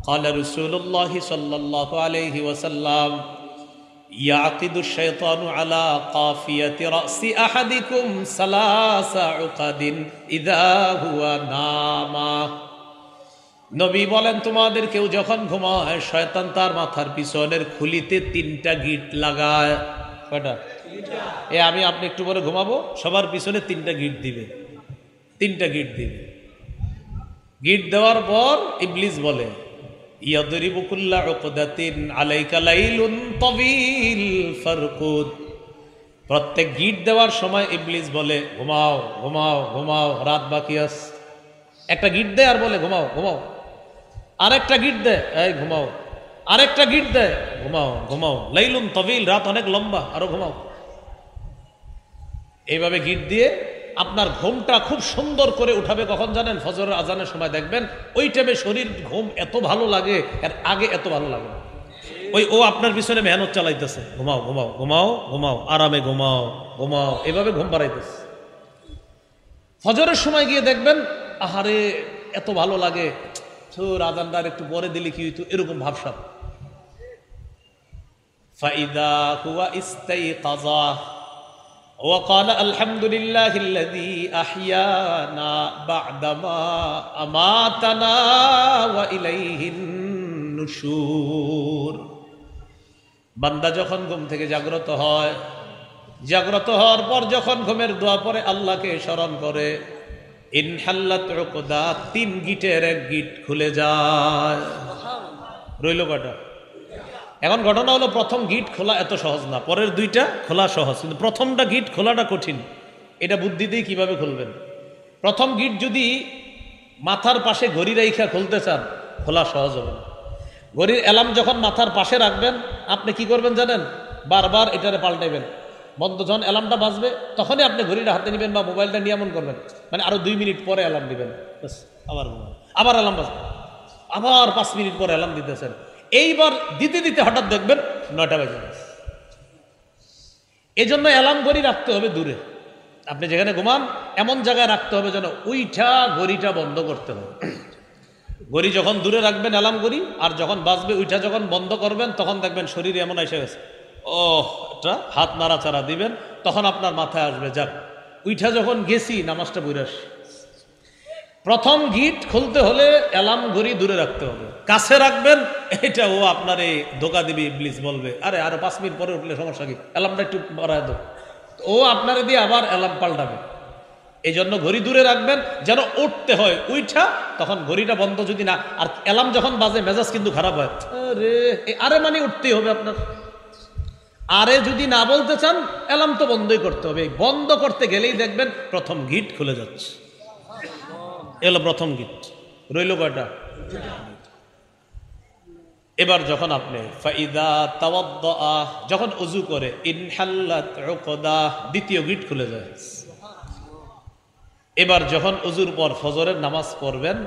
قال رسول الله صلى الله عليه وسلم يعقد الشيطان على قافية رأس أحدكم 3 عقد إذا هو نام। নবী বলেন, তোমাদের কেউ যখন ঘুমায় শয়তান তার মাথার পিছনের খুলিতে 3টা গিট লাগায়। কয়টা? আমি আপনি একটু পরে ঘুমাবো, সবার পিছনে 3টা গিট দিবে। 3টা গিট দিবে। গিট দেওয়ার পর ইবলিস বলে, ইয়াদরিবু কুল্লা উকদাতিন আলাইকা লাইলুন তাবিল ফারকুদ। প্রত্যেক গিট দেওয়ার সময় ইবলিস বলে, ঘুমাও ঘুমাও ঘুমাও, রাত বাকি আছে। একটা গিট দেয় আর বলে ঘুমাও ঘুমাও, আরেকটা গিট দেয়, এই ঘুমাও, আরেকটা গিট দেয়, ঘুমাও ঘুমাও, লাইলুন তাবিল, রাত অনেক লম্বা, আরো ঘুমাও। এইভাবে গিট দিয়ে আপনার ঘুমটা খুব সুন্দর করে উঠাবে। কখন জানেন? ফজরের আজানের সময় দেখবেন ওই টাইমে শরীর ঘুম এত ভালো লাগে, এর আগে এত ভালো লাগে না। ও আপনার পিছনে মেহনত চালাইতেছে, ঘুমাও ঘুমাও ঘুমাও ঘুমাও, আরামে ঘুমাও ঘুমাও, এভাবে ঘুম বাড়াইতেছে। ফজরের সময় গিয়ে দেখবেন আহারে এত ভালো লাগে, আজানদার একটু পরে দিলে কি হইতো, এরকম ভাবসাব। ফাইদা হুয়া ইস্তাইকাযা وقال الحمد لله الذي أحيانا بعدما أماتنا وإليه النشور। বান্দা যখন ঘুম থেকে জাগ্রত হয়, জাগ্রত হওয়ার পর যখন ঘুমের দোয়া পড়ে, আল্লাহকে স্মরণ করে, ইনহাল্লাত উকদা, 3 গিটের 1 গিট খুলে যায়। রইল কটা? এখন ঘটনা হলো, প্রথম গিট খোলা এত সহজ না, পরের 2টা খোলা সহজ, কিন্তু প্রথমটা গিট খোলাটা কঠিন। এটা বুদ্ধি দিয়ে কিভাবে খুলবেন? প্রথম গিট যদি মাথার পাশে ঘড়ি রাইখা খুলতে চান, খোলা সহজ হবে না। ঘড়ির অ্যালার্ম যখন মাথার পাশে রাখবেন, আপনি কি করবেন জানেন? বারবার এটারে পাল্টাইবেন। বন্ধ যখন অ্যালার্মটা বাজবে তখনই আপনি ঘড়িটা হাতে নেবেন বা মোবাইলটা নিয়ে এমন করবেন, মানে আরো 2 মিনিট পরে অ্যালার্ম দিবেন, আবার অ্যালার্ম বাজবে, আবার 5 মিনিট পরে অ্যালার্ম দিতেছেন। এইবার দিতে দিতে হঠাৎ দেখবেন 9টা বাজে গেছে। এই জন্য অ্যালার্ম ঘড়ি রাখতে হবে দূরে। আপনি যেখানে ঘুমান এমন জায়গায় রাখতে হবে যেন ওইটা ঘড়িটা বন্ধ করতে হবে। ঘড়ি যখন দূরে রাখবেন অ্যালার্ম ঘড়ি, আর যখন বাজবে ওইটা যখন বন্ধ করবেন, তখন দেখবেন শরীরে এমন এসে গেছে, এটা হাত নাড়াচাড়া দিবেন, তখন আপনার মাথায় আসবে, যাক ওইটা যখন গেছি নামাজটা পড়ে আসি। প্রথম গিট খুলতে হলে অ্যালার্ম ঘড়ি দূরে রাখতে হবে, কাছে রাখবেন। এটা ও আপনার এই ধোকা দিবি, ইবলিস বলবে, আরে আরো 5 মিনিট পরে উঠলে সমস্যা কি, অ্যালার্মটা একটু বাড়ায় দাও। ও আপনারে দিয়ে আবার অ্যালার্ম পাল্টাবে। এই জন্য ঘড়ি দূরে রাখবেন, যেন উঠতে হয় উইঠা, তখন ঘড়িটা বন্ধ যদি না, আর অ্যালার্ম যখন বাজে মেজাজ কিন্তু খারাপ হয়, আরে মানে উঠতেই হবে আপনার। আরে যদি না বলতে চান, অ্যালার্ম তো বন্ধই করতে হবে। বন্ধ করতে গেলেই দেখবেন প্রথম গিট খুলে যাচ্ছে। এলো প্রথম গিট। রইল কয়টা? এবার যখন আপনি ফাইদা তাওয়াদ্দা, যখন ওযু করে, ইনহাল্লাত উকদা, 2য় গিট খুলে যায়। এবার যখন ওযুর পর ফজরের নামাজ পড়বেন,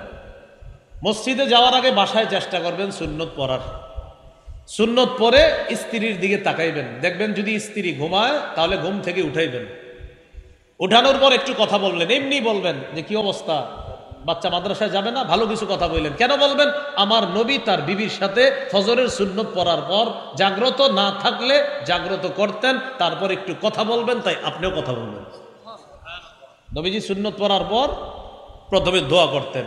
মসজিদে যাওয়ার আগে বাসায় চেষ্টা করবেন সুন্নত পড়ার। সুন্নত পরে স্ত্রীর দিকে তাকাইবেন, দেখবেন যদি স্ত্রী ঘুমায় তাহলে ঘুম থেকে উঠাইবেন। উঠানোর পর একটু কথা বললেন, এমনি বলবেন যে কি অবস্থা, বাচ্চা মাদ্রাসায় যাবে না, ভালো কিছু কথা বললেন। কেন বলবেন? আমার নবী তার বিবির সাথে ফজরের সুন্নত পড়ার পর জাগ্রত না থাকলে জাগ্রত করতেন, তারপর একটু কথা বলবেন, তাই আপনিও কথা বলবেন। নবীজি সুন্নত পড়ার পর প্রথমে দোয়া করতেন,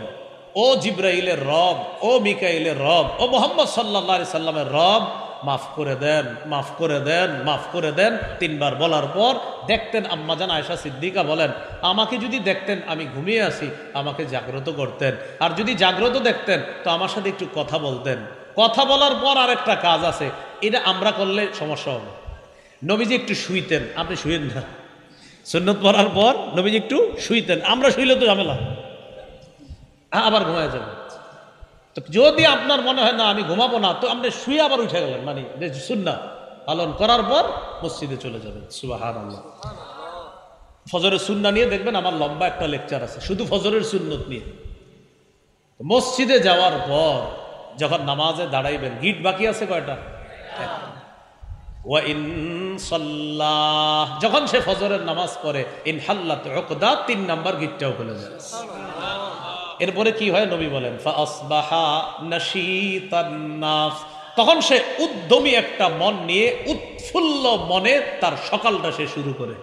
ও জিব্রাইলের রব, ও মিকাইলের রব, ও মুহাম্মদ সাল্লাল্লাহু আলাইহি সাল্লামের রব, মাফ করে দেন, মাফ করে দেন, মাফ করে দেন। 3 বার বলার পর দেখতেন আম্মাজান আয়েশা সিদ্দিকা বলেন, আমাকে যদি দেখতেন আমি ঘুমিয়ে আছি, আমাকে জাগ্রত করতেন, আর যদি জাগ্রত দেখতেন তো আমার সাথে একটু কথা বলতেন। কথা বলার পর আরেকটা কাজ আছে, এটা আমরা করলে সমস্যা হবে। নবীজি একটু শুইতেন, আপনি শুয়েন না। সুন্নত পড়ার পর নবীজি একটু শুইতেন, আমরা শুইলে তো ঝামেলা, আবার ঘুমায় যাবেন। তো যদি আপনার মনে হয় না আমি ঘুমাবো না, তো আপনি শুয়ে আবার উঠে গেলেন, মানে সুন্নাত পালন করার পর মসজিদে চলে যাবেন। সুবহানাল্লাহ। ফজরের সুন্নাহ নিয়ে দেখবেন আমার লম্বা একটা লেকচার আছে শুধু ফজরের সুন্নত নিয়ে। মসজিদে যাওয়ার পর যখন নামাজে দাঁড়াইবেন, গিট বাকি আছে কয়টা? ওয়া ইন সাল্লাহ, যখন সে ফজরের নামাজ পড়ে, ইনহাল্লাত উকদা, 3 নাম্বার গিটটাও খুলে যায়। এরপরে কি হয় নবী বলেন ফাসবাহা নাশীতান নাফস, তখন সে উদ্যমী একটা মন নিয়ে উৎফুল্ল মনে তার সকালটা সে শুরু করে।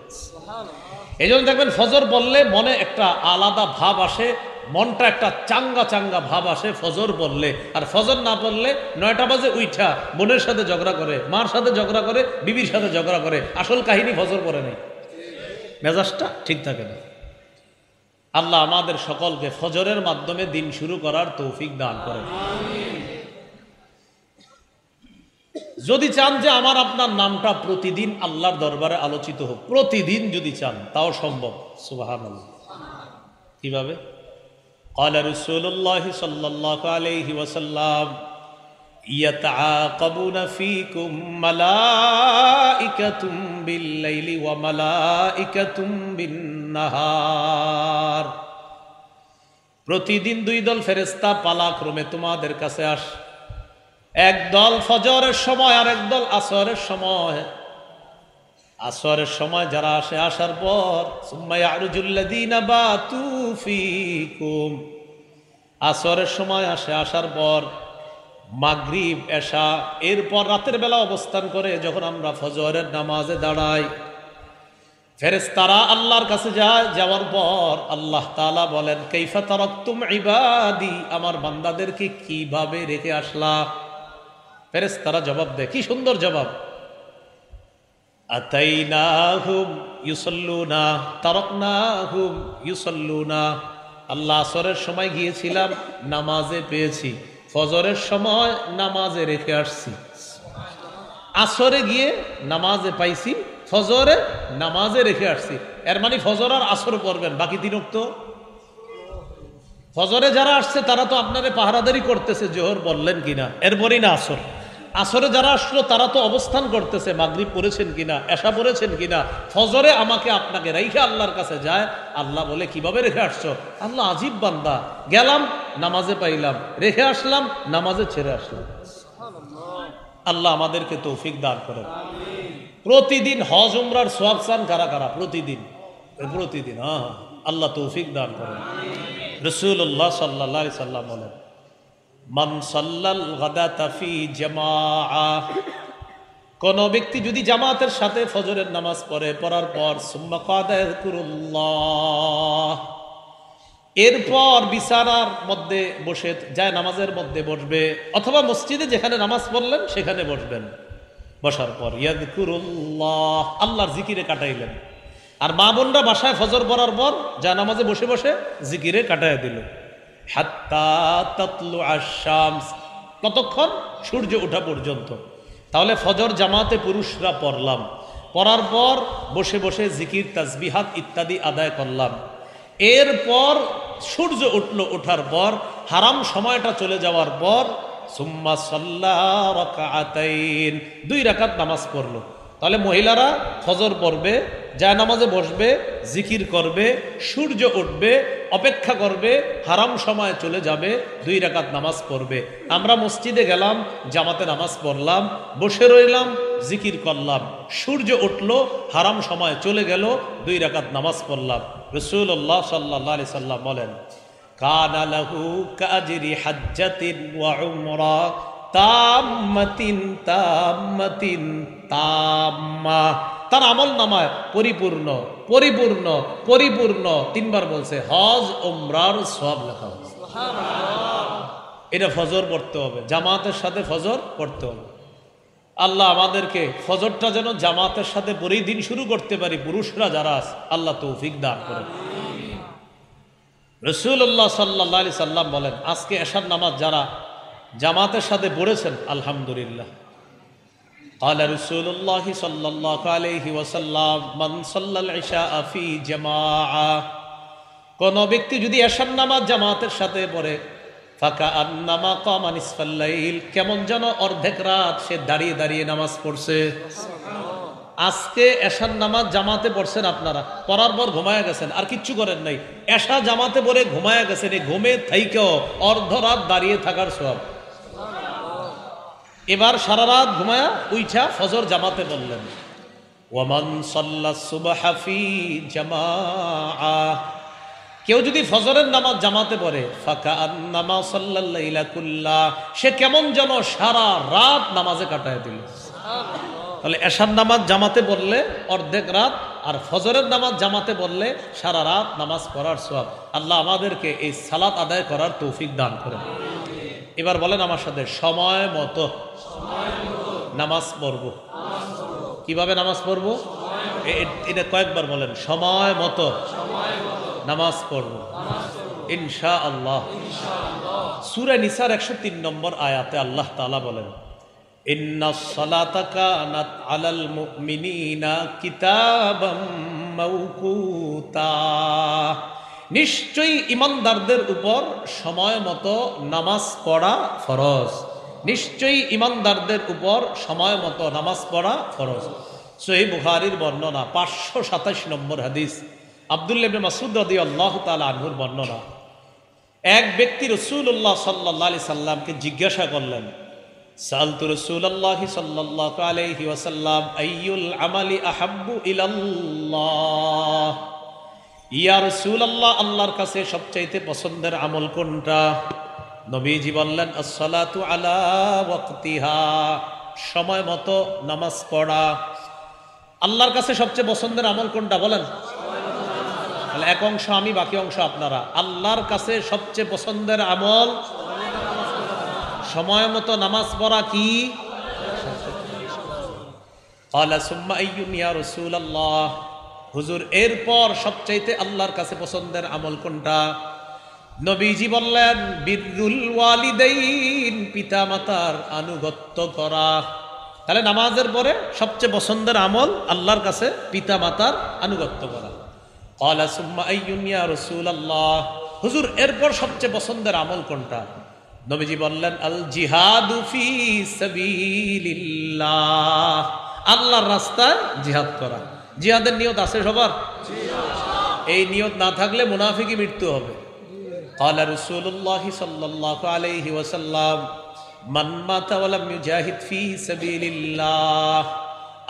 এই জন্য দেখবেন ফজর বললে মনে একটা আলাদা ভাব আসে, মনটা একটা চাঙ্গা চাঙ্গা ভাব আসে ফজর বললে। আর ফজর না বললে 9টা বাজে উঠা বোনের সাথে ঝগড়া করে, মার সাথে ঝগড়া করে, বিবির সাথে ঝগড়া করে, আসল কাহিনী ফজর পড়ে নেই, মেজাজটা ঠিক থাকে না। আল্লাহ আমাদের সকলকে ফজরের মাধ্যমে দিন শুরু করার তৌফিক দান করেন। যদি চান যে আমার আপনার নামটা প্রতিদিন আল্লাহর দরবারে আলোচিত হোক, প্রতিদিন যদি চান তাও সম্ভব। সুবহানাল্লাহ। কিভাবে? قال رسول الله صلى الله عليه وسلم يتعاقبون فيكم ملائكة بالليل وملائكة بالنهار, প্রতিদিন 2 দল ফেরেশতা পালাক্রমে তোমাদের কাছে আসে, এক দল ফজরের সময় আর এক দল আসরের সময়। আসরের সময় যারা আসে, আসার পর সুম্মা ইয়ারুজুল্লাযীনা বাতু ফীকুম, আসরের সময় আসে, আসার পর মাগরিব এশা, এরপর রাতের বেলা অবস্থান করে যখন আমরা ফজরের নামাজে দাঁড়াই, ফেরেশতারা আল্লাহর কাছে যায়। যাওয়ার পর আল্লাহ তাআলা বলেন কাইফা তারাকতুম ইবাদি, আমার বান্দাদেরকে কিভাবে রেখে আসলা? ফেরেশতারা জবাব দেয়, কি সুন্দর জবাব, আতাইনাহুম ইউসাল্লুনা তারাকনাহুম ইউসাল্লুনা। আল্লাহ আসরের সময় গিয়েছিলাম, নামাজে পেয়েছি, ফজরের সময় নামাজে রেখে আসছি। আসরে গিয়ে নামাজে পাইছি, ফজরে নামাজে রেখে আসছি। এর মানে ফজর আর আসর পড়বেন, বাকি 3 ওয়াক্ত। ফজরে যারা আসছে তারা তো আপনারে পাহারাদারি করতেছে, জোহর বললেন কিনা, এরপরই না আসর। আসরে যারা আসলো তারা তো অবস্থান করতেছে, মাগরিব পড়েছেন কিনা, এশা পড়েছেন কিনা। ফজরে আমাকে আপনাকে রেখে আল্লাহর কাছে যায়। আল্লাহ বলে কিভাবে রেখে আসছো? আল্লাহ আজীব বান্দা, গেলাম নামাজে পাইলাম, রেখে আসলাম নামাজে ছেড়ে আসলাম। আল্লাহ আমাদেরকে তৌফিক দান করেন। প্রতিদিন হজ উমরার সওয়াব চান কারা কারা? প্রতিদিন, প্রতিদিন। হ্যাঁ, আল্লাহ তৌফিক দান করেন। রাসূলুল্লাহ সাল্লাল্লাহু আলাইহি সাল্লাম বলেন মান সাল্লাল গাদাতা ফি জামাআহ, কোন ব্যক্তি যদি জামাতের সাথে ফজরের নামাজ পড়ে, পড়ার পর সুম্মা কাদা ইয়াযকুরুল্লাহ, এরপর বিছানার মধ্যে বসে যায় নামাজের মধ্যে বসবে, অথবা মসজিদে যেখানে নামাজ পড়লেন সেখানে বসবেন। বসার পর ইয়াযকুরুল্লাহ, আল্লাহর জিকিরে কাটাইলেন। আর মা বোনরা বাসায় ফজর পড়ার পর যা নামাজে বসে বসে জিকিরে কাটায় দিল। হাত্তা তাতলু আশ-শামস, কতক্ষণ? সূর্য ওঠা পর্যন্ত। তাহলে ফজর জামাতে পুরুষরা পড়লাম, পড়ার পর বসে বসে জিকির তাসবিহাত ইত্যাদি আদায় করলাম। এরপর সূর্য উঠল, ওঠার পর হারাম সময়টা চলে যাওয়ার পর সুম্মা সাল্লা রাকাআতাইন, 2 রাকাত নামাজ পড়লো। তাহলে মহিলারা ফজর পড়বে, জায়নামাজে বসবে, জিকির করবে, সূর্য উঠবে, অপেক্ষা করবে, হারাম সময় চলে যাবে, 2 রাকাত নামাজ পড়বে। আমরা মসজিদে গেলাম, জামাতে নামাজ পড়লাম, বসে রইলাম, জিকির করলাম, সূর্য উঠলো, হারাম সময় চলে গেল, 2 রাকাত নামাজ পড়লাম। রাসূলুল্লাহ সাল্লাল্লাহু আলাইহি সাল্লাম বলেন কানা লাহু কাআজরি হাজ্জাতিন ওয়া উমরা তাম্মাতিন তাম্মাতিন তাম্মা, তার আমল নামায় পরিপূর্ণ পরিপূর্ণ পরিপূর্ণ 3 বার বলছে হজ উমরার সওয়াব লেখা হবে। এটা ফজর পড়তে হবে, জামাতের সাথে ফজর পড়তে হবে। আল্লাহ আমাদেরকে ফজরটা যেন জামাতের সাথে পরেই দিন শুরু করতে পারি, পুরুষরা যারা আছে, আল্লাহ তৌফিক দান করেন। রাসূলুল্লাহ সাল্লাল্লাহু আলাইহি সাল্লাম বলেন আজকে এশার নামাজ যারা জামাতের সাথে পড়েছেন আলহামদুলিল্লাহ। قال رسول الله صلى الله عليه وسلم من صلى العشاء في جماعة, কোন ব্যক্তি যদি এশার নামাজ জামাতের সাথে পড়ে ফাকাআন্নামা কামা নিসফাল লাইল, কেমন যেন অর্ধেক রাত সে দাঁড়িয়ে দাঁড়িয়ে নামাজ পড়ছে। আজকে এশার নামাজ জামাতে পড়ছেন আপনারা, পড়ার পর ঘুমায়া গেছেন, আর কিচ্ছু করেন নাই, এশা জামাতে পড়ে ঘুমায়া গেছেন, এই ঘুমে থাইকেও অর্ধ রাত দাঁড়িয়ে থাকার সওয়াব। এবার সারা রাত ঘুমায়া উইঠা ফজর জামাতে বললেন। ওয়ামান সাল্লাস সুবহা ফি জামাআ, কেউ যদি ফজরের নামাজ জামাতে পড়ে ফাকাআন্নামা সাল্লাল লাইলা কুল্লা, সে কেমন যেন সারা রাত নামাজে কাটায় দিল। তাহলে এশার নামাজ জামাতে পড়লে অর্ধেক রাত, আর ফজরের নামাজ জামাতে পড়লে সারা রাত নামাজ পড়ার সওয়াব। আল্লাহ আমাদেরকে এই সালাত আদায় করার তৌফিক দান করেন। এবার বলেন আমার সাথে, সময় মতো নামাজ পড়ব। কিভাবে নামাজ পড়ব? এটা কয়েকবার বলেন, সময় মতো নামাজ পড়ব ইনশাআল্লাহ। সূরা নিসার 103 নম্বর আয়াতে আল্লাহ তাআলা বলেন, ইন্নাস সালাতা কানাত আলাল মুমিনিনা কিতাবাম মাওকুতা, নিশ্চয়ই ঈমানদারদের উপর সময় মতো নামাজ পড়া ফরজ। নিশ্চয়ই ঈমানদারদের উপর সময় মতো নামাজ পড়া ফরজ। সহিহ বুখারীর বর্ণনা 527 নম্বর হাদিস, আব্দুল্লাহ ইবনে মাসউদ রাদিয়াল্লাহু তাআলা আনহুর বর্ণনা। এক ব্যক্তি রাসূলুল্লাহ সাল্লাল্লাহু আলাইহি সাল্লামকে জিজ্ঞাসা করলেন, সালতু রাসূলুল্লাহ সাল্লাল্লাহু আলাইহি ওয়াসাল্লাম আইয়ুল আমালি আহাব্বু ইলাল্লাহ, ইয়া রাসূলুল্লাহ, আল্লাহর কাছে সবচাইতে পছন্দের আমল কোনটা? নবীজি বললেন, আসসালাতু আলা ওয়াক্তিহা, সময় মতো নামাজ পড়া। আল্লাহর কাছে সবচেয়ে পছন্দের আমল কোনটা বলেন? তাহলে এক অংশ আমি, বাকি অংশ আপনারা। আল্লাহর কাছে সবচেয়ে পছন্দের আমল সময় মতো নামাজ পড়া। কি? ক্বালা সুম্মা আইয়ুন ইয়া রাসূলুল্লাহ, হুজুর এরপর সবচাইতে আল্লাহর কাছে পছন্দের আমল কোনটা? নবীজি বললেন, বিররুল ওয়ালিদাইন, পিতামাতার আনুগত্য করা। তাহলে নামাজের পরে সবচেয়ে পছন্দের আমল আল্লাহর কাছে পিতামাতার আনুগত্য করা। ক্বালা সুম্মা আইয়ুন ইয়া রাসূলুল্লাহ, হুজুর এরপর সবচেয়ে পছন্দের আমল কোনটা? নবীজি বললেন, আল জিহাদু ফি সাবিলিল্লাহ, আল্লাহর রাস্তায় জিহাদ করা। জিহাদের নিয়ত আছে সবার? এই নিয়ত না থাকলে মুনাফিকি মৃত্যু হবে। ক্বালা রাসূলুল্লাহ সাল্লাল্লাহু আলাইহি ওয়াসাল্লাম, মান মাতা ওয়া লাম ইউজাহিদ ফি সাবিলিল্লাহ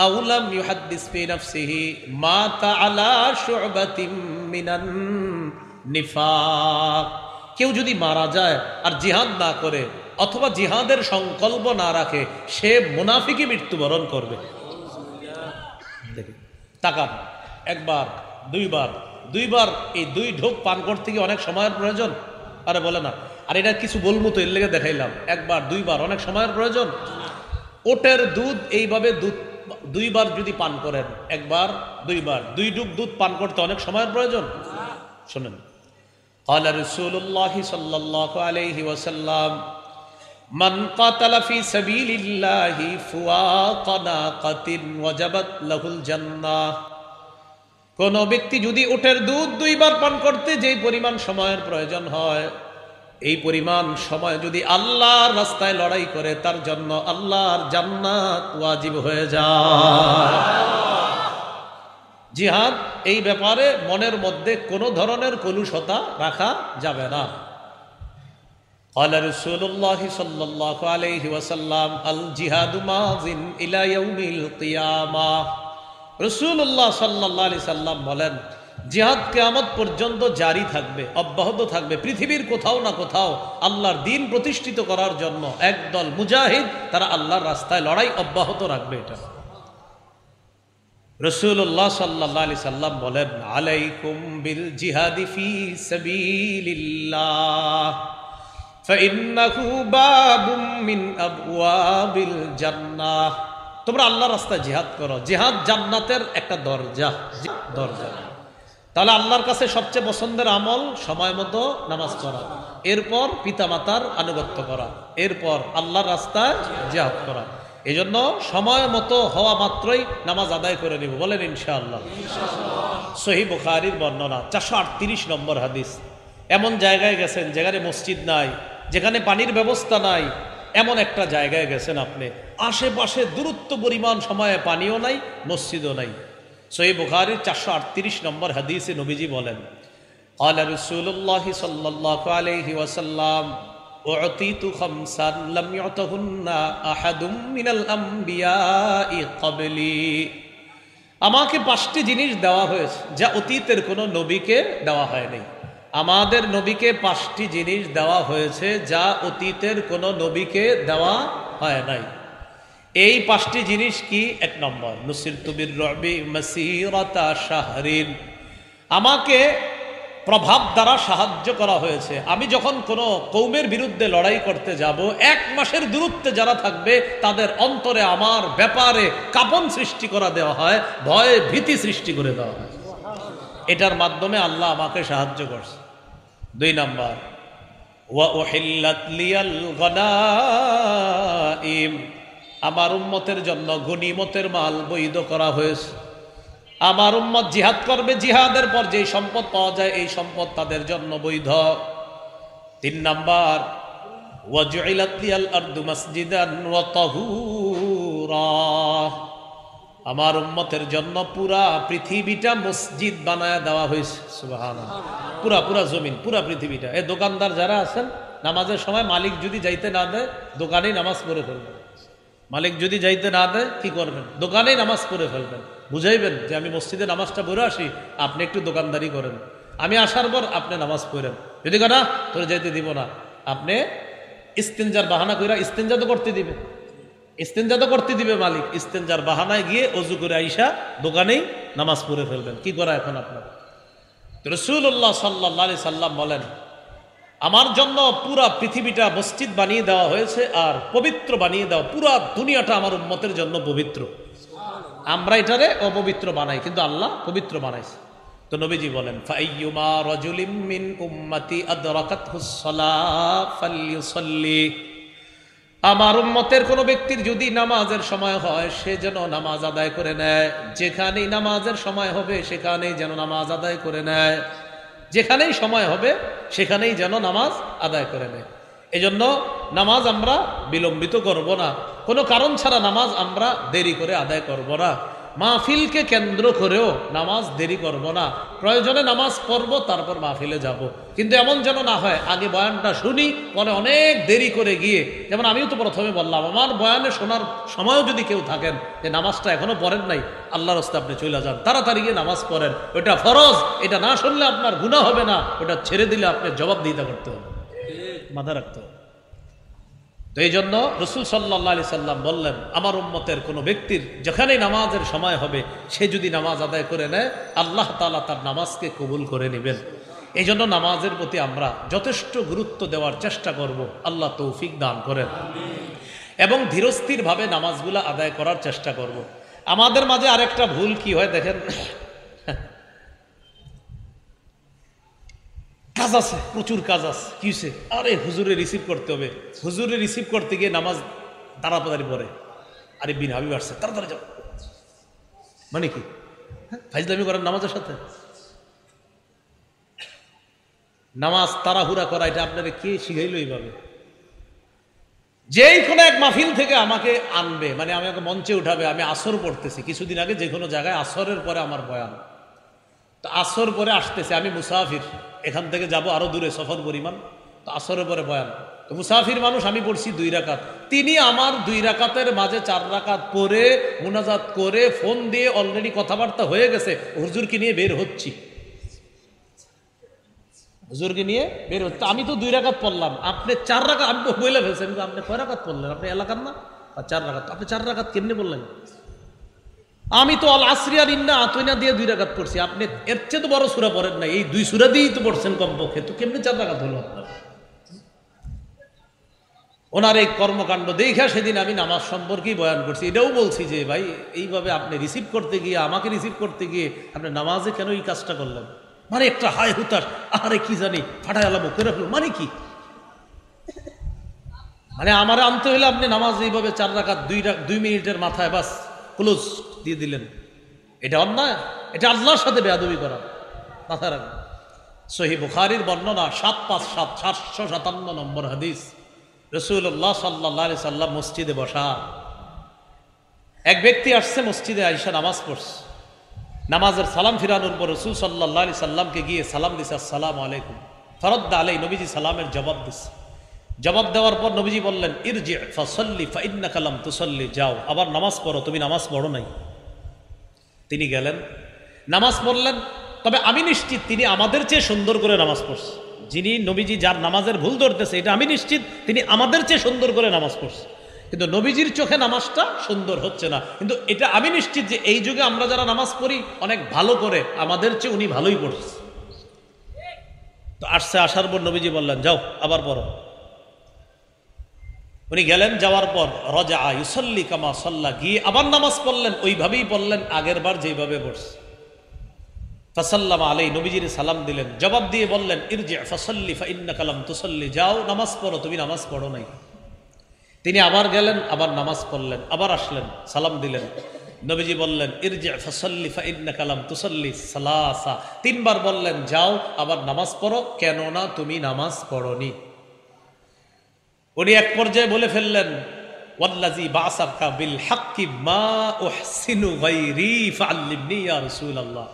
আও লাম ইউহাদ্দিস ফি নাফসিহি মাতা আলা শু'বাতিন মিনান নিফাক। কেউ যদি মারা যায় আর জিহাদ না করে অথবা জিহাদের সংকল্প না রাখে, সে মুনাফিকি মৃত্যুবরণ করবে। তাকান, একবার দুইবার এই দুই ঢোক পান করতে গিয়ে অনেক সময়ের প্রয়োজন? আরে বলে না, আর এটা কিছু বলবো তো, এর লেগে দেখাইলাম। একবার দুইবার অনেক সময়ের প্রয়োজন? ওটের দুধ এইভাবে দুইবার যদি পান করেন, একবার দুইবার, দুই ঢোক দুধ পান করতে অনেক সময়ের প্রয়োজন? শোনেন, ক্বালা রাসূলুল্লাহ সাল্লাল্লাহু আলাইহি ওয়াসাল্লাম, মান কাতালা ফি সাবিলিল্লাহি ফুওয়াকা নাকাতিন ওয়াজাবাত লাহুল জান্নাহ, কোন ব্যক্তি যদি উটের দুধ দুইবার পান করতে যেই পরিমাণ সময়ের প্রয়োজন হয়, এই পরিমাণ সময় যদি আল্লাহর রাস্তায় লড়াই করে, তার জন্য আল্লাহর জান্নাত ওয়াজিব হয়ে যায়। জিহাদ, এই ব্যাপারে মনের মধ্যে কোনো ধরনের কলুষতা রাখা যাবে না। ক্বালা রাসূলুল্লাহ সাল্লাল্লাহু আলাইহি ওয়াসাল্লাম, আল জিহাদু মাযিন ইলা ইয়াউমিল কিয়ামাহ, রাসূলুল্লাহ সাল্লাল্লাহু আলাইহি সাল্লাম বলেন, জিহাদ কিয়ামত পর্যন্ত জারি থাকবে, অব্যাহত থাকবে। পৃথিবীর কোথাও না কোথাও আল্লাহর দ্বীন প্রতিষ্ঠিত করার জন্য একদল মুজাহিদ, তারা আল্লাহর রাস্তায় লড়াই অব্যাহত রাখবে। এটা রাসূলুল্লাহ সাল্লাল্লাহু আলাইহি সাল্লাম বলেন, আলাইকুম বিল জিহাদি ফি সাবিলিল্লাহ ফাইন্নাহু বাবুম মিন আবওয়াবিল জান্নাহ, তোমরা আল্লাহর রাস্তায় জিহাদ করো। জিহাদ জান্নাতের একটা দরজা। তাহলে আল্লাহর কাছে সবচেয়ে পছন্দের আমল সময় মতো নামাজ পড়া, এরপর পিতামাতার আনুগত্য করা, এরপর আল্লাহর রাস্তায় জিহাদ করা। এই জন্য সময় মতো হওয়া মাত্রই নামাজ আদায় করে নিব, বলেন ইনশাআল্লাহ। সহিহ বুখারীর বর্ণনা 438 নম্বর হাদিস। এমন জায়গায় গেছেন যেখানে মসজিদ নাই, যেখানে পানির ব্যবস্থা নাই, এমন একটা জায়গায় গেছেন আপনি, আশেপাশে দূরত্ব পরিমাণ সময়ে পানিও নাই, মসজিদও নাই। সহিহ বুখারীর 438 নম্বর হাদিসে নবীজি বলেন, ক্বালা রাসূলুল্লাহ সাল্লাল্লাহু আলাইহি ওয়াসাল্লাম, উ'তিতু খামসান লাম ইউতাহুন্না আহাদুম মিনাল আমবিয়াই ক্বাবলি, আমাকে 5টি জিনিস দেওয়া হয়েছে যা অতীতের কোনো নবীকে দেওয়া হয়নি। আমাদের নবীকে 5টি জিনিস দেওয়া হয়েছে যা অতীতের কোনো নবীকে দেওয়া হয় নাই। এই 5টি জিনিস কি? 1 নম্বর, নুসিরতু বির-রু'বি মাসিরাতা শাহরিন, আমাকে প্রভাব দ্বারা সাহায্য করা হয়েছে। আমি যখন কোনো কৌমের বিরুদ্ধে লড়াই করতে যাব, 1 মাসের দূরত্বে যারা থাকবে তাদের অন্তরে আমার ব্যাপারে কাঁপন সৃষ্টি করা দেওয়া হয়, ভয় ভীতি সৃষ্টি করে দেওয়া হয়। এটার মাধ্যমে আল্লাহ আমাকে সাহায্য করছে। 2 নম্বর, ওয়া উহিল্লাত লিয়াল গনাইম, আমার উম্মতের জন্য গনিমতের মাল বৈধ করা হয়েছে। আমার উম্মত জিহাদ করবে, জিহাদের পর যেই সম্পদ পাওয়া যায় এই সম্পদ তাদের জন্য বৈধ। 3 নম্বর, ওয়া জুইলাত লিয়াল আরদু মাসজিদান ওয়া তাহুরা, আমার উম্মতের জন্য পুরা পৃথিবীটা মসজিদ বানায় দেওয়া হয়েছে। সুবহানাল্লাহ, পুরা জমিন, পুরা পৃথিবীটা। এই দোকানদার যারা আছেন, নামাজের সময় মালিক যদি যাইতে না দেয় দোকানেই নামাজ পড়ে ফেলবেন। মালিক যদি যাইতে না দেয় কি করবেন? দোকানেই নামাজ পড়ে ফেলবেন। বুঝাইবেন যে আমি মসজিদে নামাজটা পড়ে আসি, আপনি একটু দোকানদারি করেন, আমি আসার পর আপনি নামাজ পড়েন। যদি না তোরে যাইতে দিব না, আপনি ইস্তেঞ্জার বাহানা কইরা ইস্তেঞ্জা তো করতে দিবে, ইস্তেঞ্জা তো করতে দিবে মালিক। ইস্তেঞ্জার বাহানায় গিয়ে অজু করে আইসা দোকানেই নামাজ পড়ে ফেলবেন। কি করা এখন আপনার? রাসূলুল্লাহ সাল্লাল্লাহু আলাইহি সাল্লাম বলেন, আমার জন্য পুরা পৃথিবীটা মসজিদ বানিয়ে দেওয়া হয়েছে আর পবিত্র বানিয়ে দেওয়া, পুরা দুনিয়াটা আমার উম্মতের জন্য পবিত্র। আমরা এটারে অপবিত্র বানাই, কিন্তু আল্লাহ পবিত্র বানাইছে। তো নবীজি বলেন, ফাইয়ুমা রাজুলিম মিন উম্মতি আদরাকাতহুস সালাহ ফালইউসাল্লি, আমার উম্মতের কোন ব্যক্তির যদি নামাজের সময় হয় সে যেন নামাজ আদায় করে নেয়। যেখানেই নামাজের সময় হবে সেখানেই যেন নামাজ আদায় করে নেয়, যেখানেই সময় হবে সেখানেই যেন নামাজ আদায় করে নেয়। এজন্য নামাজ আমরা বিলম্বিত করব না, কোনো কারণ ছাড়া নামাজ আমরা দেরি করে আদায় করব না। মাহফিলকে কেন্দ্র করেও নামাজ দেরি করব না, প্রয়োজনে নামাজ পড়ব তারপর মাহফিলে যাব। কিন্তু এমন যেন না হয় আগে বয়ানটা শুনি পরে অনেক দেরি করে গিয়ে, যেমন আমিও তো প্রথমে বললাম আমার বয়ানে শোনার সময়ও যদি কেউ থাকেন যে নামাজটা এখনো পড়েন নাই, আল্লাহর রাস্তায় আপনি চলে যান, তাড়াতাড়ি গিয়ে নামাজ পড়েন, ওটা ফরজ, এটা না শুনলে আপনার গুনাহ হবে না, ওটা ছেড়ে দিলে আপনি জবাবদিহিতা করতে হবে, মাথা রাখতে হবে। তো এই জন্য রাসূল সাল্লাল্লাহু আলাইহি সাল্লাম বললেন, আমার উম্মতের কোনো ব্যক্তির যেখানেই নামাজের সময় হবে সে যদি নামাজ আদায় করে নেয় আল্লাহ তাআলা তার নামাজকে কবুল করে নেবেন। এই জন্য নামাজের প্রতি আমরা যথেষ্ট গুরুত্ব দেওয়ার চেষ্টা করব, আল্লাহ তৌফিক দান করেন, এবং ধীরস্থিরভাবে নামাজগুলো আদায় করার চেষ্টা করব। আমাদের মাঝে আরেকটা ভুল কি হয় দেখেন, কাজ আছে, প্রচুর কাজ আছে, কি হয়েছে, আরে হুজুরে রিসিভ করতে হবে, হুজুরে রিসিভ করতে গিয়ে নামাজ তাড়াতাড়ি পড়ে, আরে বিন হাবিব আসছে তাড়াতাড়ি যাও, মানে কি ফাইজলামি করেন নামাজের সাথে? নামাজ তাড়াহুড়া করা এটা আপনাকে কে শিখাইলো এইভাবে? যেই কোনো এক মাহফিল থেকে আমাকে আনবে, মানে আমাকে মঞ্চে উঠাবে, আমি আসর পড়তেছি, কিছুদিন আগে যে কোনো জায়গায় আসরের পরে আমার বয়ান, তো আসর পরে আসতেছে, আমি মুসাফির, এখান থেকে যাব আরো দূরে সফর পরিমাণ, তো আসরের পরে বয়ান, তো মুসাফির মানুষ, আমি পড়ছি 2 রাকাত, তিনি আমার 2 রাকাতের মাঝে 4 রাকাত পরে মুনাজাত করে ফোন দিয়ে অলরেডি কথাবার্তা হয়ে গেছে, হুজুরকে নিয়ে বের হচ্ছি, হুজুরকে নিয়ে বের হচ্ছে। আমি তো 2 রাকাত পড়লাম, আপনি 4 রাকাত, আমি তো বলে ফেলছেন, আপনি কয় রাকাত পড়লেন? আপনি এলাকার না, 4 রাকাত, আপনি 4 রাকাত কেমনে বললেন? আমি তো আল আসরিয়ার ইন্না আতইনা দিয়ে 2 রাকাত পড়ছি, আপনি এর চেয়ে তো বড় সূরা পড়েন না, এই 2 সূরা দিয়েই তো পড়ছেন কমপক্ষে, তো কেমনে 4 রাকাত হলো আপনার? ওনার এই কর্মকাণ্ড দেখা সেদিন আমি নামাজ সম্পর্কেই বয়ান করছি, এটাও বলছি যে ভাই এইভাবে আপনি রিসিভ করতে গিয়ে, আমাকে রিসিভ করতে গিয়ে আপনি নামাজে কেন এই কাজটা করলেন? মানে একটা হায় হুতাশ, আরে কি জানি ফাটাই আলাম করে ফেলো, মানে কি, মানে আমার আনতে হলে আপনি নামাজ এইভাবে 4 রাকাত 2 মিনিটের মাথায় বাস ক্লোজ দিয়ে দিলেন, এটা অন্যায়, এটা আল্লাহর সাথে বেয়াদবি করা, মাথায় রাখবেন। সহিহ বুখারীর বর্ণনা 757 নম্বর হাদিস, রাসূলুল্লাহ সাল্লাল্লাহু আলাইহি সাল্লাম মসজিদে বসা, এক ব্যক্তি আসছে মসজিদে আইসা নামাজ পড়ছে, নামাজের সালাম ফিরানোর পর রাসূল সাল্লাল্লাহু আলাইহি সাল্লামকে গিয়ে সালাম দিছে, আসসালামু আলাইকুম, ফারাদ্দা আলাইহি, নবীজি সালামের জবাব দিছে, জবাব দেওয়ার পর নবীজি বললেন, ইরজি ফাসাল্লি ফাইন্নাকা লাম তুসাল্লি, যাও আবার নামাজ পড়ো, তুমি নামাজ পড়ো নাই। তিনি গেলেন, নামাজ পড়লেন, তবে আমি নিশ্চিত তিনি আমাদের চেয়ে সুন্দর করে নামাজ পড়ছে। যিনি নবীজি যার নামাজের ভুল ধরতেছে, এটা আমি নিশ্চিত তিনি আমাদের চেয়ে সুন্দর করে নামাজ পড়ছে। কিন্তু নবীজির চোখে নামাজটা সুন্দর হচ্ছে না, কিন্তু এটা আমি নিশ্চিত যে এই যুগে আমরা যারা নামাজ পড়ি অনেক ভালো করে, আমাদের চেয়ে উনি ভালোই পড়ছে। তো আসছে, আসার পর নবীজি বললেন যাও আবার পড়ো। উনি গেলেন, যাওয়ার পর রজা ইউসল্লি কামা সাল্লা, গিয়ে আবার নামাজ পড়লেন, ওইভাবেই পড়লেন আগের বার যেইভাবে পড়ছে। ফাসাল্লাম আলাই, নবীজির সালাম দিলেন, জবাব দিয়ে বললেন ইরজি ফাসাল্লি ফাইন্নাকা লাম তুসাল্লি, যাও নামাজ পড়ো, তুমি নামাজ পড়ো নাই। তিনি আবার গেলেন, আবার নামাজ পড়লেন, আবার আসলেন, সালাম দিলেন, নবীজি বললেন ইরজি ফাসাল্লি ফাইন্নাকা লাম তুসাল্লি সালাসা, তিনবার বললেন যাও আবার নামাজ পড়ো, কেননা তুমি নামাজ পড়োনি। উনি এক পর্যায়ে বলে ফেললেন ওয়াল্লাযী বা'সাকা বিল হাক্কি মা উহসিনু গায়রি ফাআল্লিমনি ইয়া রাসূলুল্লাহ,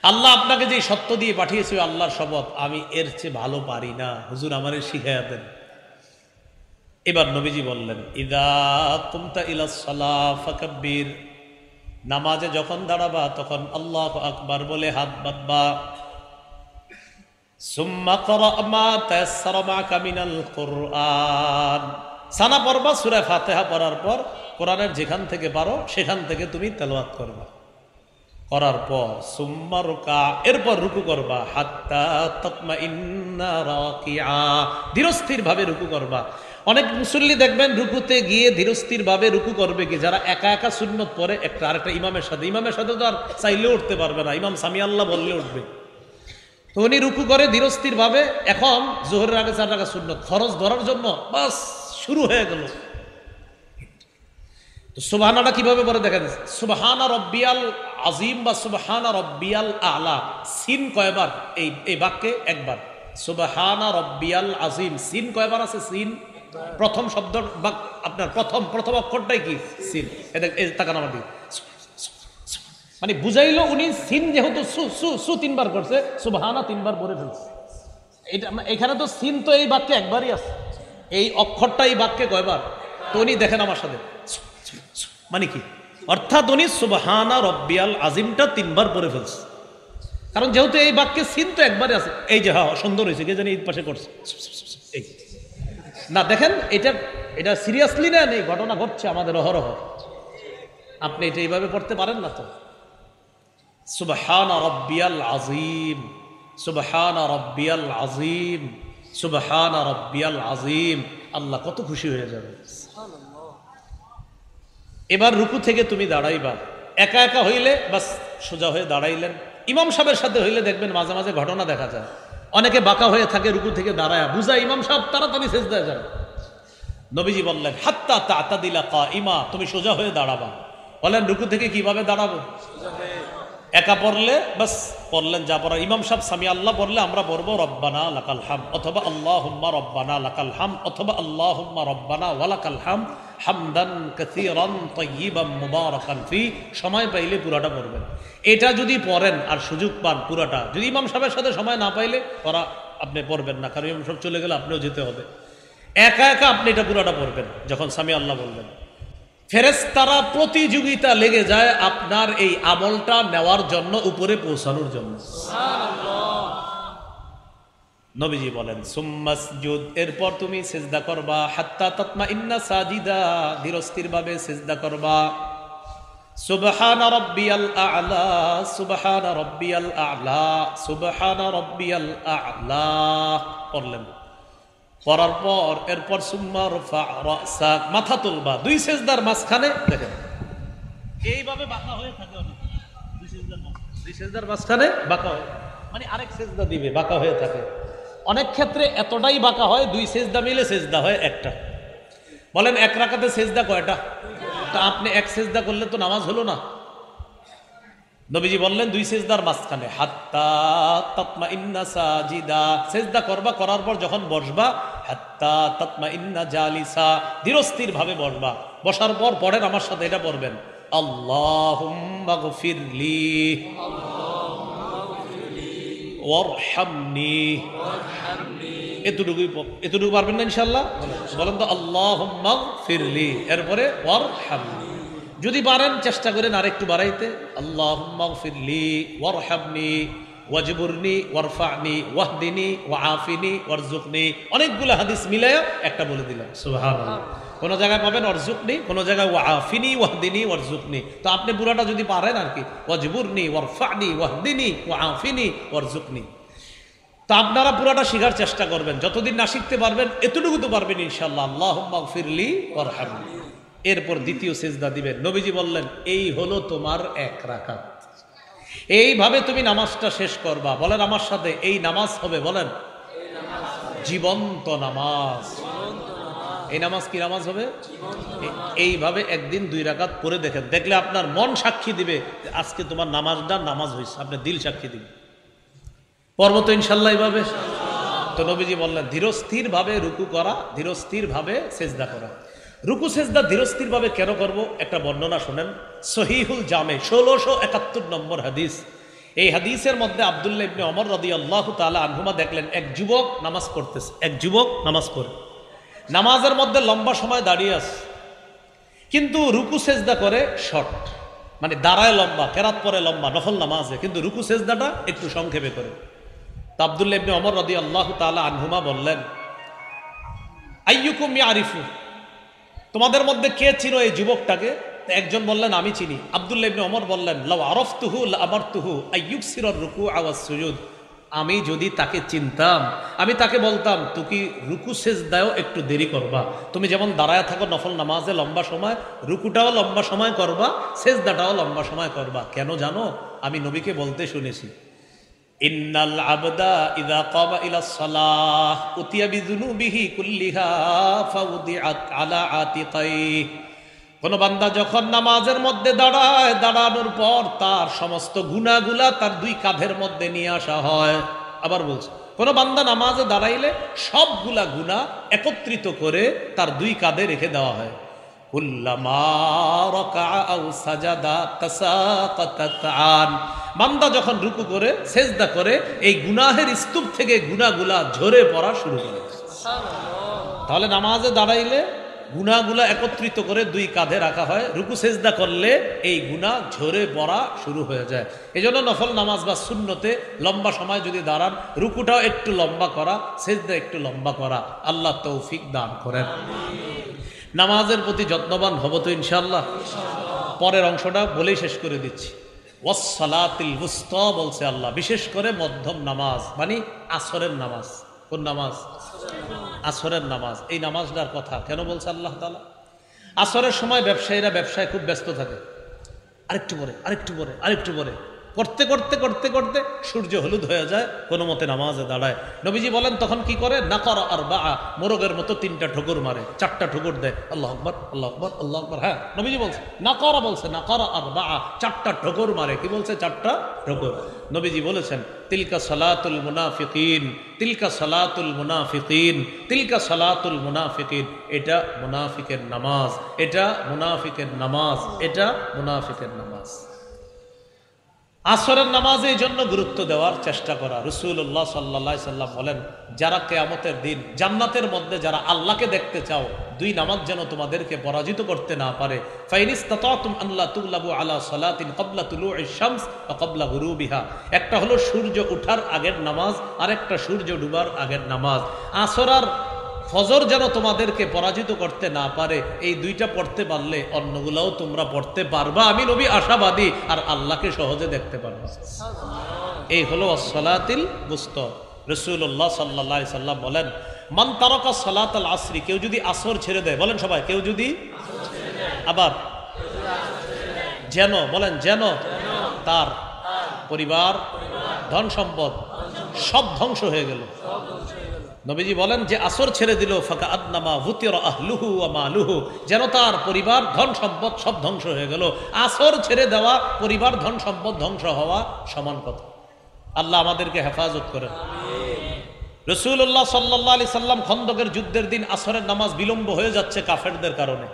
আল্লাহ আপনাকে যে সত্য দিয়ে পাঠিয়েছে আল্লাহর শপথ, আমি এর চেয়ে ভালো পারি না, হুজুর আমারে শিখাইয়া দেন। এবার নবীজি বললেন ইদা কুমতা ইলাস সালাহ ফাকাব্বির, নামাজে যখন দাঁড়াবা তখন আল্লাহু আকবার বলে হাত বাঁধবা। সুম্মা ক্রা মা তায়াসসারা মাকা মিনাল কুরআন, সানা পড়বা, সূরা ফাতিহা পড়ার পর কোরআনের যেখান থেকে পারো সেখান থেকে তুমি তেলাওয়াত করবা। করার পর সুম্মা রুকা, এরপর রুকু করবা, হাত্তা তাতমাইন্না রাকিআ, ধীরস্থির ভাবে রুকু করবা। অনেক মুসল্লি দেখবেন রুকুতে গিয়ে ধীরস্থির ভাবে রুকু করবে কি, যারা একা একা সুন্নত পড়ে একটা আরেকটা ইমামের সাথে তো আর চাইলেও উঠতে পারবে না, ইমাম সামি আল্লাহ বললে উঠবে। তো উনি রুকু করে ধীরস্থির ভাবে, এখন জোহরের আগে 4 রাকাত সুন্নত ফরজ ধরার জন্য বাস শুরু হয়ে গেল। তো সুবহানাটা কিভাবে পড়ে দেখেন, সুবহানা রব্বিয়াল আজিম বা সুবহানা রব্বিয়াল আলা, সিন কয়বার? এই বাক্যে একবার। সুবহানা রব্বিয়াল আজিম, সিন কয়বার আছে? সিন প্রথম শব্দ বা আপনার প্রথম অক্ষরটাই কি? সিন। এই তাকান আমার দিকে, মানে বুঝাইলো উনি সিন যেহেতু সু 3 বার করছে, সুবহানা 3 বার পড়ে ফেলছে। এটা এখানে তো সিন তো এই বাক্যে একবারই আছে, এই অক্ষরটা এই বাক্যে কয়বার? তো উনি দেখেন আমার সাথে, মানে কি অর্থাৎ উনি সুবহানা রব্বিয়াল আজিমটা 3 বার পড়ে ফেলছে, কারণ যেহেতু এই বাক্যে সিন তো একবারই আছে। এই যে হ্যাঁ সুন্দর হয়েছে, কে জানি এই পাশে করছে এই না, দেখেন এটা সিরিয়াসলি নেন, এই ঘটনা ঘটছে আমাদের অহরহ। আপনি এটা এইভাবে পড়তে পারেন না তো। সুবহানা রব্বিয়াল আজিম, সুবহানা রব্বিয়াল আজিম, সুবহানা রব্বিয়াল আজিম, আল্লাহ কত খুশি হয়ে যাবে। এবার রুকু থেকে তুমি দাঁড়াইবা, একা একা হইলে বাস সোজা হয়ে দাঁড়াইলেন। ইমাম সাহেবের সাথে হইলে দেখবেন মাঝে মাঝে ঘটনা দেখা যায়, অনেকে বাঁকা হয়ে থাকে রুকু থেকে দাঁড়ায়, বুঝায় ইমাম সাহেব তাড়াতাড়ি সিজদায় যান। নবীজি বললেন হাত্তা তা'তাদিলা কাইমা, তুমি সোজা হয়ে দাঁড়াবা। বলেন রুকু থেকে কিভাবে দাঁড়াবো? একা পড়লে বাস পড়লেন যা পড়া, ইমাম সাহেব সামি আল্লাহ পড়লে আমরা পড়বো রব্বানা লাকাল হাম, অথবা আল্লাহুম্মা রব্বানা লাকাল হাম, অথবা আল্লাহুম্মা রব্বানা ওয়ালাকাল হাম হামদান কাসীরান তাইয়িবান মুবারাকান ফি, সময় পাইলে পুরাটা পড়বেন। এটা যদি পড়েন আর সুযোগ পান পুরাটা, যদি ইমাম সাহেবের সাথে সময় না পাইলে পড়া আপনি পড়বেন না, কারণ ইমাম সাহেব চলে গেলে আপনিও যেতে হবে। একা একা আপনি এটা পুরাটা পড়বেন যখন সামি আল্লাহ বলবেন। ফেরেশতারা প্রতিযোগিতা লেগে যায় আপনার এই আমলটা নেওয়ার জন্য, উপরে পৌঁছানোর জন্য। নবীজি বলেন সুম্মাসজুদ, এরপর তুমি সিজদা করবা, হাত্তা তাতমাইন্না সাজিদা, ধীরস্থির ভাবে সিজদা করবা। সুবহানা রাব্বিয়াল আ'লা, সুবহানা রাব্বিয়াল আ'লা, সুবহানা রাব্বিয়াল আ'লা পড়লেন। পড়ার পর এরপর সুম্মা রফা রাসাক, মাথা তুলবা। 2 সিজদার মাঝখানে দেখেন এইভাবে বাঁকা হয়ে থাকে অনেক, 2 সিজদার মাঝখানে বাঁকা হয়, মানে আরেক সিজদা দিবে, বাঁকা হয়ে থাকে। অনেক ক্ষেত্রে এতটাই বাঁকা হয় 2 সিজদা মিলে সিজদা হয় একটা। বলেন এক রাকাতে সিজদা কয়টা? তা আপনি এক সিজদা করলে তো নামাজ হলো না। নবীজি বললেন 2 সিজদার মাঝখানে, হাত্তা তাতমাইন্না সাজিদা, সিজদা করবা, করার পর যখন বসবা হাত্তা তাতমাইন্না জালিসা, ধীরস্থির ভাবে বসবা। বসার পর পড়েন আমার সাথে, এটা পড়বেন আল্লাহুম্মা গফিরলি ওয়ারহামনি, এতটুকু পারবেন না ইনশাআল্লাহ? বলেন তো আল্লাহুম্মা গফিরলি, এরপরে ওয়ারহামনি। যদি পারেন চেষ্টা করেন আরেকটু বাড়াইতে, আল্লাহুম্মা গফিরলি ওয়ারহামনি ওয়াজবুরনি ওয়ারফানি ওয়াহদিনি ওয়াআফিনি ওয়ারজুকনি। অনেকগুলো হাদিস মিলায়া একটা বলে দিলাম, সুবহানাল্লাহ। কোন জায়গায় পাবেন ওয়ারজুকনি, কোন জায়গায় ওয়াআফিনি ওয়াহদিনি ওয়ারজুকনি। তো আপনি পুরাটা যদি পারেন আর কি, ওয়াজবুরনি ওয়ারফানি ওয়াহদিনি ওয়াআফিনি ওয়ারজুকনি। তো আপনারা পুরাটা শিখার চেষ্টা করবেন, যতদিন না শিখতে পারবেন এতটুকু তো পারবেন ইনশাআল্লাহ। আল্লাহুম্মা গফিরলি ওয়ারহামনি। এরপর দ্বিতীয় সিজদা দিবেন। নবীজি বললেন এই হলো তোমার এক রাকাত। এইভাবে তুমি নামাজটা শেষ করবা। বলেন আমার সাথে, এই নামাজ হবে, বলেন জীবন্ত নামাজ। এই নামাজ কি নামাজ হবে? এইভাবে একদিন 2 রাকাত পড়ে দেখেন, দেখলে আপনার মন সাক্ষী দিবে আজকে তোমার নামাজটা নামাজ হয়েছে, আপনার দিল সাক্ষী দিবে। পর্ব তো ইনশাল্লাহ এইভাবে। তো নবীজি বললেন ধীরস্থির ভাবে রুকু করা, ধীরস্থির ভাবে সেজদা করা। রুকু সেজদা ধীরস্থির ভাবে কেন করব, একটা বর্ণনা শোনেন। সহিহুল জামে 1671 নম্বর হাদিস। এই হাদিসের মধ্যে আব্দুল্লাহ ইবনে ওমর রাদিয়াল্লাহু তাআলা আনহুমা দেখলেন এক যুবক নামাজ পড়তেছে, এক যুবক নামাজ পড়ে, নামাজের মধ্যে লম্বা সময় দাঁড়িয়ে আছে, কিন্তু রুকু সেজদা করে শর্ট, মানে দাঁড়ায় লম্বা, কেরাত পরে লম্বা, নফল নামাজে, কিন্তু রুকু সেজদাটা একটু সংক্ষেপে করে। তো আব্দুল্লাহ ইবনে ওমর রাদিয়াল্লাহু তাআলা আনহুমা বললেন আইয়ুকুম ইয়ারিফু, তোমাদের মধ্যে কে চিনো এই যুবকটাকে? একজন বললেন আমি চিনি। আব্দুল্লাহ ইবনে ওমর বললেন লাউ আরাফতুহু লাআমারতুহু আইয়ুকসিরার রুকু ওয়াস সুজুদ, আমি যদি তাকে চিনতাম আমি তাকে বলতাম তুমি রুকু সেজদায়ও একটু দেরি করবা। তুমি যেমন দাঁড়ায় থাকো নফল নামাজে লম্বা সময়, রুকুটাও লম্বা সময় করবা, সেজদাটাও লম্বা সময় করবা। কেন জানো? আমি নবীকে বলতে শুনেছি ইন্নাল আবদা ইযা কামা ইলা সালাহ উতিয়া বিযুনুবিহি কুল্লিহা ফাউদিআত আলা আতিকাই। কোন বান্দা যখন নামাজের মধ্যে দাঁড়ায়, দাঁড়ানোর পর তার সমস্ত গুনাহগুলা তার 2 কাঁধের মধ্যে নিয়ে আসা হয়। আবার বলছে কোন বান্দা নামাজে দাঁড়াইলে সবগুলা গুনাহ একত্রিত করে তার 2 কাঁধে রেখে দেওয়া হয়। বান্দা যখন রুকু করে সেজদা করে এই গুনাহের স্তূপ থেকে গুনাহগুলা ঝরে পড়া শুরু করে। তাহলে নামাজে দাঁড়াইলে গুনাহগুলা একত্রিত করে 2 কাঁধে রাখা হয়, রুকু সেজদা করলে এই গুনাহ ঝরে পড়া শুরু হয়ে যায়। এজন্য নফল নামাজ বা সুন্নতে লম্বা সময় যদি দাঁড়ান, রুকুটাও একটু লম্বা করা, সেজদা একটু লম্বা করা। আল্লাহ তৌফিক দান করেন। নামাজের প্রতি যত্নবান হব তো ইনশাআল্লাহ। পরের অংশটা বলেই শেষ করে দিচ্ছি। ওয়াসসালাতিল উসতা বলছে আল্লাহ, বিশেষ করে মধ্যম নামাজ, মানে আসরের নামাজ। কোন নামাজ? আসরের নামাজ। এই নামাজটার কথা কেন বলছে আল্লাহ তাআলা? আসরের সময় ব্যবসায়ীরা ব্যবসায় খুব ব্যস্ত থাকে, আরেকটু পরে আরেকটু পরে আরেকটু পরে করতে করতে করতে করতে সূর্য হলুদ হয়ে যায়, কোনো মতে নামাজে দাঁড়ায়। নবীজি বলেন তখন কি করে? নাকারা আরবাআ, মোরগের মতো 3টা ঠোকর মারে, 4টা ঠোকর দেয়, আল্লাহু আকবার আল্লাহু আকবার আল্লাহু আকবার। হ্যাঁ নবীজি বলছে নাকারা, বলছে নাকারা আরবাআ, 4টা ঠোকর মারে। কি বলছে? 4টা ঠোকর। নবীজি বলেছেন তিলকা সালাতুল মুনাফিকিন, তিলকা সালাতুল মুনাফিকিন, তিলকা সালাতুল মুনাফিকিন। এটা মুনাফিকের নামাজ, এটা মুনাফিকের নামাজ, এটা মুনাফিকের নামাজ। আসরের নামাজে এই জন্য গুরুত্ব দেওয়ার চেষ্টা করা। রাসূলুল্লাহ সাল্লাল্লাহু আলাইহি সাল্লাম বলেন যারা কিয়ামতের দিন জান্নাতের মধ্যে যারা আল্লাহকে দেখতে চাও, 2 নামাজ যেন তোমাদেরকে পরাজিত করতে না পারে। ফাইনিস্তাতাতুম আল্লা তুগলাবু আলা সালাতিন ক্বাবলা তুলুইশ শামস ওয়া ক্বাবলা গুরুবিহা। একটা হলো সূর্য ওঠার আগের নামাজ, আর একটা সূর্য ডুবার আগের নামাজ। আসর আর ফজর যেন তোমাদেরকে পরাজিত করতে না পারে। এই 2টা পড়তে পারলে অন্যগুলাও তোমরা পড়তে পারবা, আমি নবী আশাবাদী, আর আল্লাহকে সহজে দেখতে পারবা। এই হলো আসসালাতিল উসতা। রাসূলুল্লাহ সাল্লাল্লাহু আলাইহি সাল্লাম বলেন মান তারাকা সালাতাল আসরি, কেউ যদি আসর ছেড়ে দেয়, বলেন সবাই, কেউ যদি, আবার যেন, বলেন যেন, তার পরিবার, ধন সম্পদ সব ধ্বংস হয়ে গেল। নবীজি বলেন যে আসর ছেড়ে দিল ফাকা আদনামা ভুতিরা আহলুহু ওয়া মালুহু, যেন তার পরিবার, ধন সম্পদ সব ধ্বংস হয়ে গেল। আসর ছেড়ে দেওয়া, পরিবার, ধন সম্পদ ধ্বংস হওয়া সমান কথা। আল্লাহ আমাদেরকে হেফাজত করেন। রাসূলুল্লাহ সাল্লাল্লাহু আলাইহি সাল্লাম খন্দকের যুদ্ধের দিন আসরের নামাজ বিলম্ব হয়ে যাচ্ছে কাফেরদের কারণে।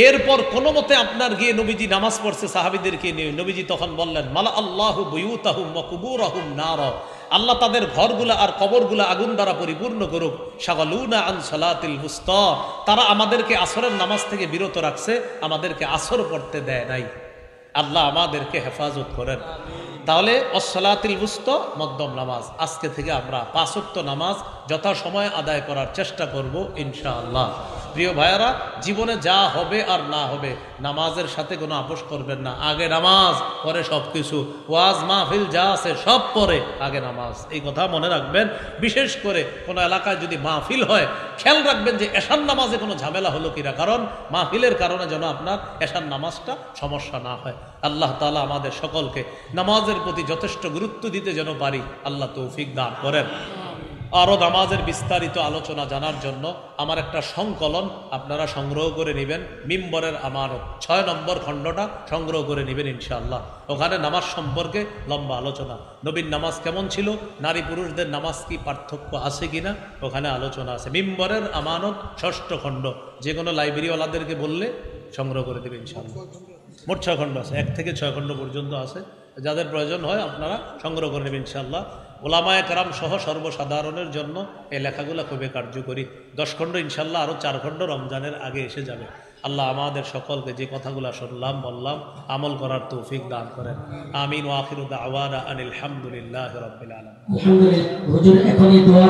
এরপর কোনো মতে আপনার গিয়ে নবীজি নামাজ পড়ছে সাহাবীদেরকে নিয়ে। নবীজি তখন বললেন মালা আল্লাহু বুয়ুতাহুম ওয়া কুবুরাহুম নার, আল্লাহ তাদের ঘরগুলা আর কবরগুলা আগুন দ্বারা পরিপূর্ণ করুক। শাগালুনা আন সালাতিল বুস্তা, তারা আমাদেরকে আসরের নামাজ থেকে বিরত রাখছে, আমাদেরকে আসর পড়তে দেয় নাই। আল্লাহ আমাদেরকে হেফাজত করেন। তাহলে অসলাতিল বুস্তা মধ্যম নামাজ, আজকে থেকে আমরা 5 ওয়াক্ত নামাজ যথাসময়ে আদায় করার চেষ্টা করব ইনশাআল্লাহ। প্রিয় ভাইয়ারা, জীবনে যা হবে আর না হবে নামাজের সাথে কোনো আপোষ করবেন না। আগে নামাজ, পরে সব কিছু। ওয়াজ মাহফিল যা আছে সব পরে, আগে নামাজ। এই কথা মনে রাখবেন। বিশেষ করে কোনো এলাকায় যদি মাহফিল হয়, খেয়াল রাখবেন যে এশার নামাজে কোনো ঝামেলা হলো কিনা, কারণ মাহফিলের কারণে যেন আপনার এশার নামাজটা সমস্যা না হয়। আল্লাহ তাআলা আমাদের সকলকে নামাজের প্রতি যথেষ্ট গুরুত্ব দিতে যেন পারি, আল্লাহ তৌফিক দান করেন। আরও নামাজের বিস্তারিত আলোচনা জানার জন্য আমার একটা সংকলন আপনারা সংগ্রহ করে নেবেন, মিম্বরের আমানত 6 নম্বর খণ্ডটা সংগ্রহ করে নেবেন ইনশাআল্লাহ। ওখানে নামাজ সম্পর্কে লম্বা আলোচনা, নবীর নামাজ কেমন ছিল, নারী পুরুষদের নামাজ কি পার্থক্য আছে কিনা, ওখানে আলোচনা আছে। মিম্বরের আমানত 6ষ্ঠ খণ্ড, যে কোনো লাইব্রেরিওয়ালাদেরকে বললে সংগ্রহ করে দেবে ইনশাআল্লাহ। মোট 6 খণ্ড আছে, 1 থেকে 6 খণ্ড পর্যন্ত আছে। যাদের প্রয়োজন হয় আপনারা সংগ্রহ করে নেবেন ইনশাআল্লাহ। ওলামায়ে কেরাম সহ সর্বসাধারণের জন্য এই লেখাগুলো খুবই কার্যকরী। 10 খণ্ড ইনশাআল্লাহ, আরও 4 খণ্ড রমজানের আগে এসে যাবে। আল্লাহ আমাদের সকলকে যে কথাগুলো শুনলাম বললাম আমল করার তৌফিক দান করেন। আমিন ওয়া আখিরু দাওয়ানা আনিল হামদুলিল্লাহি রাব্বিল আলামিন। আলহামদুলিল্লাহ হুজুর, এখন এই দোয়া